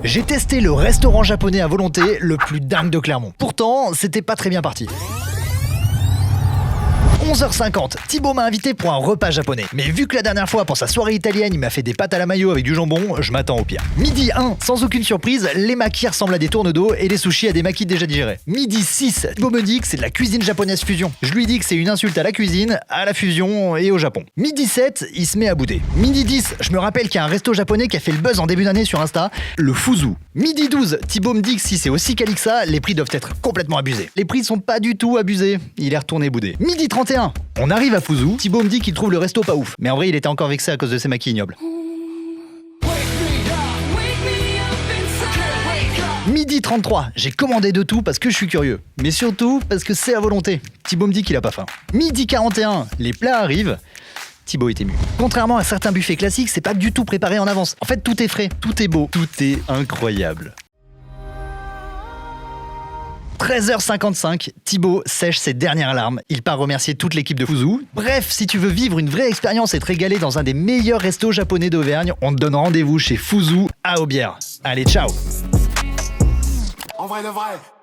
J'ai testé le restaurant japonais à volonté le plus dingue de Clermont. Pourtant, c'était pas très bien parti. 11h50, Thibaut m'a invité pour un repas japonais. Mais vu que la dernière fois, pour sa soirée italienne, il m'a fait des pâtes à la mayo avec du jambon, je m'attends au pire. Midi 1, sans aucune surprise, les makis ressemblent à des tournes d'eau et les sushis à des makis déjà digérés. Midi 6, Thibaut me dit que c'est de la cuisine japonaise fusion. Je lui dis que c'est une insulte à la cuisine, à la fusion et au Japon. Midi 7, il se met à bouder. Midi 10, je me rappelle qu'il y a un resto japonais qui a fait le buzz en début d'année sur Insta, le Fuzu. Midi 12, Thibaut me dit que si c'est aussi quali que ça, les prix doivent être complètement abusés. Les prix sont pas du tout abusés. Il est retourné bouder. Midi 31, on arrive à Fuzu, Thibaut me dit qu'il trouve le resto pas ouf. Mais en vrai, il était encore vexé à cause de ses maquis ignobles. Midi 33, j'ai commandé de tout parce que je suis curieux. Mais surtout parce que c'est à volonté. Thibaut me dit qu'il a pas faim. Midi 41, les plats arrivent. Thibaut est ému. Contrairement à certains buffets classiques, c'est pas du tout préparé en avance. En fait, tout est frais, tout est beau, tout est incroyable. 13h55, Thibaut sèche ses dernières larmes. Il part remercier toute l'équipe de Fuzu. Bref, si tu veux vivre une vraie expérience et te régaler dans un des meilleurs restos japonais d'Auvergne, on te donne rendez-vous chez Fuzu à Aubière. Allez, ciao! En vrai de vrai.